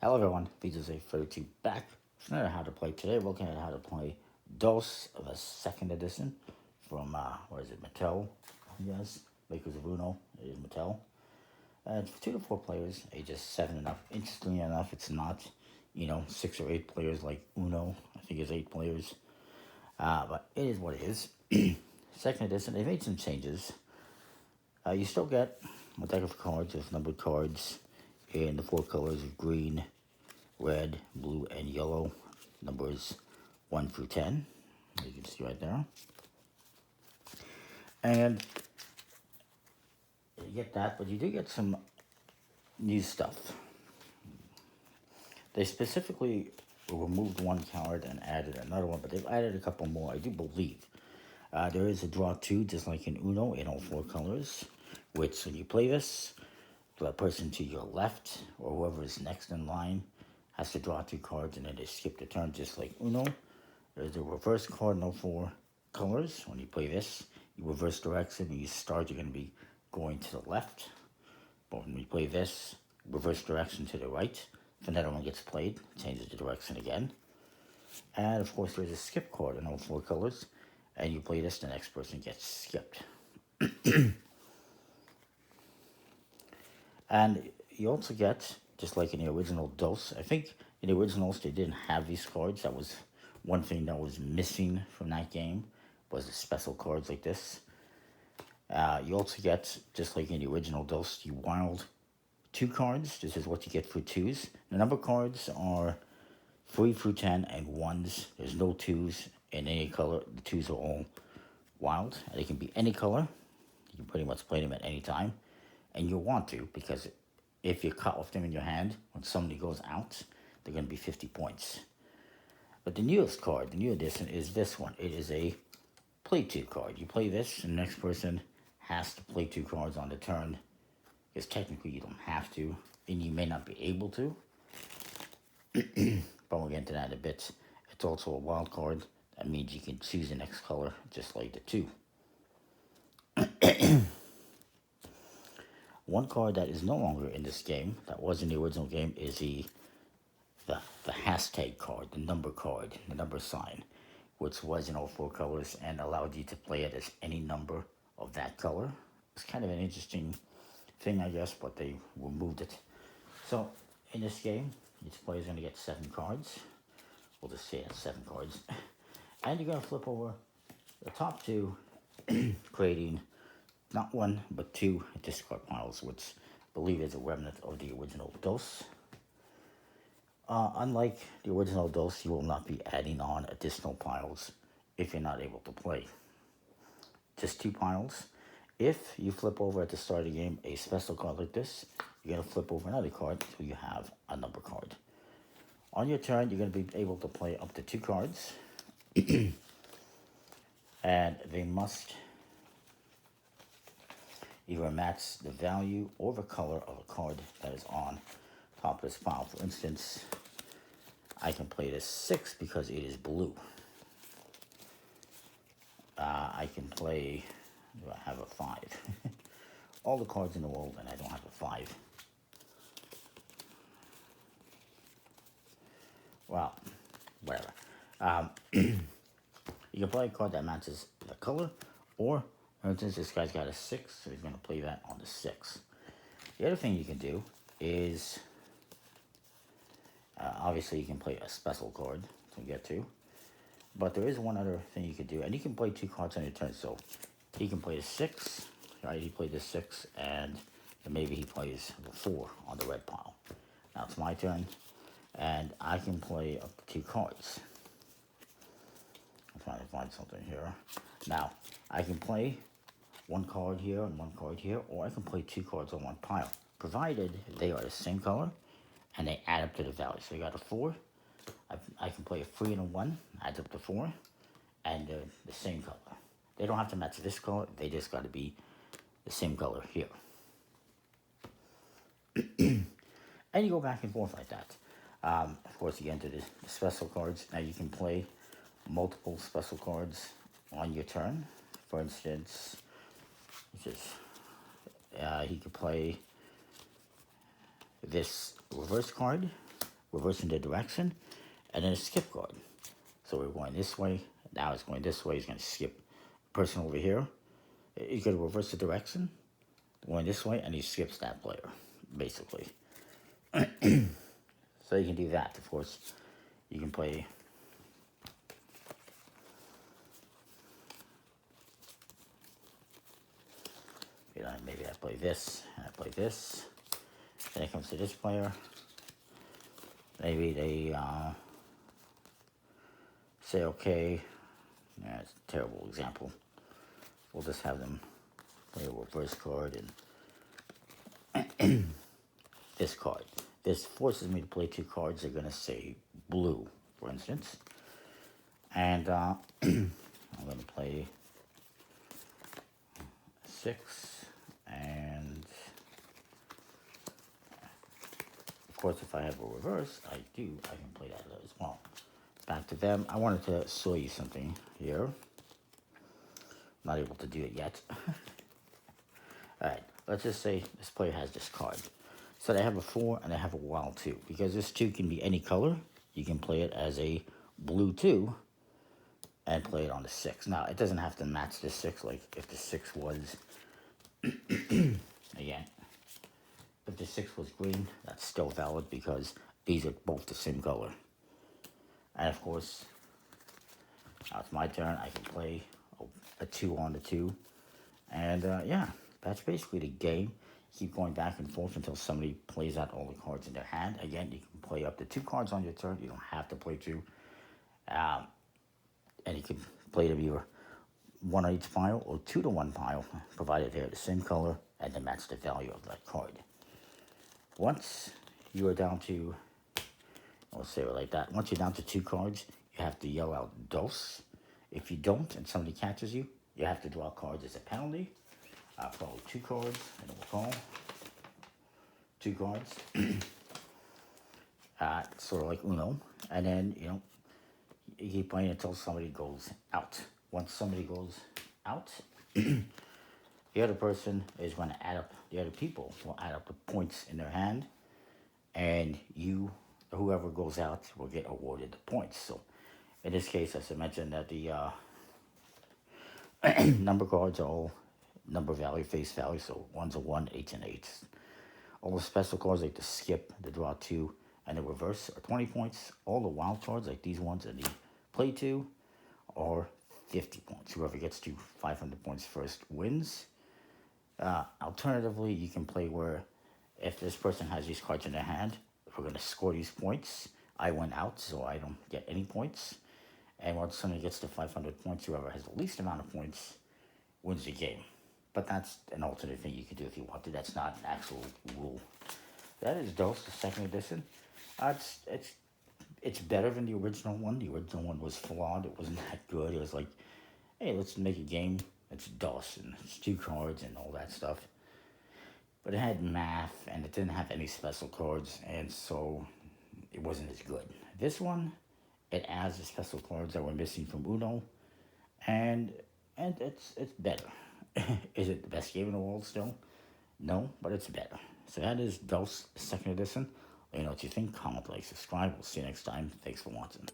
Hello everyone, VJ32 back with another how to play. Today we're looking at how to play Dos, the second edition from, what is it, Mattel, yes, makers of Uno, it is Mattel. It's for 2 to 4 players, ages 7 and up. Interestingly enough, it's not, 6 or 8 players like Uno, I think it's 8 players, but it is what it is. Second edition, they made some changes. You still get a deck of cards with numbered cards in the 4 colors of green, red, blue, and yellow. Numbers 1 through 10, as you can see right there. And you get that, but you do get some new stuff. They specifically removed one card and added another one, but they've added a couple more, I do believe. There is a draw 2, just like in Uno, in all 4 colors, which when you play this, the person to your left, or whoever is next in line, has to draw 2 cards, and then they skip the turn, just like Uno. There's a reverse card in all 4 colors. When you play this, you reverse direction, and you start, you're going to be going to the left. But when you play this, reverse direction to the right. If another one gets played, changes the direction again. And of course, there's a skip card in all 4 colors, and you play this, the next person gets skipped. And you also get, just like in the original Dos, I think in the originals they didn't have these cards. That was one thing that was missing from that game, was the special cards like this. You also get, just like in the original Dos, you wild 2 cards. This is what you get for 2s. The number cards are 3 through 10 and 1s. There's no 2s in any color. The 2s are all wild. They can be any color. You can pretty much play them at any time. And you'll want to, because if you're caught with them in your hand, when somebody goes out, they're going to be 50 points. But the newest card, the new edition, is this one. It is a play 2 card. You play this, and the next person has to play 2 cards on the turn, because technically you don't have to, and you may not be able to. But we'll get into that in a bit. It's also a wild card. That means you can choose the next color, just like the 2. One card that is no longer in this game, that was in the original game, is the hashtag card, the number card, the number sign, which was in all 4 colors and allowed you to play it as any number of that color. It's kind of an interesting thing, I guess, but they removed it. So, in this game, each player is going to get 7 cards. We'll just say it's 7 cards. And you're going to flip over the top 2, creating not 1, but 2 discard piles, which I believe is a remnant of the original Dos. Unlike the original Dos, you will not be adding on additional piles if you're not able to play. Just 2 piles. If you flip over at the start of the game a special card like this, you're going to flip over another card until you have a number card. On your turn, you're going to be able to play up to 2 cards. And they must either match the value or the color of a card that is on top of this pile. For instance, I can play this 6 because it is blue. I can play, do I have a 5? All the cards in the world, and I don't have a 5. Well, whatever. You can play a card that matches the color, or for instance, this guy's got a 6, so he's going to play that on the 6. The other thing you can do is, obviously you can play a special card to get to, but there is one other thing you can do, and you can play 2 cards on your turn. So he can play a 6, right? He played the 6, and maybe he plays the 4 on the red pile. Now it's my turn, and I can play up to 2 cards. I'm trying to find something here. Now, I can play 1 card here and 1 card here, or I can play 2 cards on 1 pile, provided they are the same color and they add up to the value. So you got a 4, I can play a 3 and a 1, adds up to 4, and the same color. They don't have to match this color, they just got to be the same color here. And you go back and forth like that. Of course, you get into the special cards. Now you can play multiple special cards on your turn. For instance, he could play this reverse card, reversing the direction, and then a skip card. So we're going this way, now it's going this way, it's going to skip the person over here. You could reverse the direction, going this way, and he skips that player, basically. So you can do that. Of course, you can play. You know, maybe I play this, and I play this. Then it comes to this player. Maybe they say, okay, that's a terrible example. We'll just have them play a reverse card and this card. This forces me to play 2 cards. They're going to say blue, for instance. And I'm going to play 6. And of course, if I have a reverse, I can play that as well. Back to them. I wanted to show you something here. Not able to do it yet. Alright, let's just say this player has this card. So they have a 4 and they have a wild 2. Because this 2 can be any color, you can play it as a blue 2 and play it on the 6. Now, it doesn't have to match the 6, like if the 6 was, again, if the 6 was green, that's still valid because these are both the same color. And of course, now it's my turn, I can play a 2 on the 2. And yeah, that's basically the game. Keep going back and forth until somebody plays out all the cards in their hand. Again, you can play up to 2 cards on your turn. You don't have to play 2. And you can play them either 1 on each pile or 2 to 1 pile, provided they're the same color and they match the value of that card. Once you are down to, let's say it like that, once you're down to 2 cards, you have to yell out dos. If you don't and somebody catches you, you have to draw cards as a penalty. Probably 2 cards, and we'll call 2 cards. Sort of like Uno. And then, you keep playing until somebody goes out. Once somebody goes out, the other person is going to add up, the other people will add up the points in their hand, and whoever goes out will get awarded the points. So in this case, as I mentioned, that the number cards are all number value, face value, so 1's a 1, 8's an 8. All the special cards like the skip, the draw 2, and the reverse are 20 points. All the wild cards like these ones and the play 2 are 50 points. Whoever gets to 500 points first wins. Alternatively, you can play where if this person has these cards in their hand, we're going to score these points. I went out, so I don't get any points. And once somebody gets to 500 points, whoever has the least amount of points wins the game. But that's an alternate thing you can do if you want to. That's not an actual rule. That is DOS, the 2nd edition. It's better than the original one. The original one was flawed. It wasn't that good. It was like, hey, let's make a game. It's DOS and it's 2 cards and all that stuff. But it had math and it didn't have any special cards, and so it wasn't as good. This one, it adds the special cards that were missing from Uno, and it's better. Is it the best game in the world still? No, but it's better. So that is DOS 2nd edition. Let me know what you think. Comment, like, subscribe. We'll see you next time. Thanks for watching.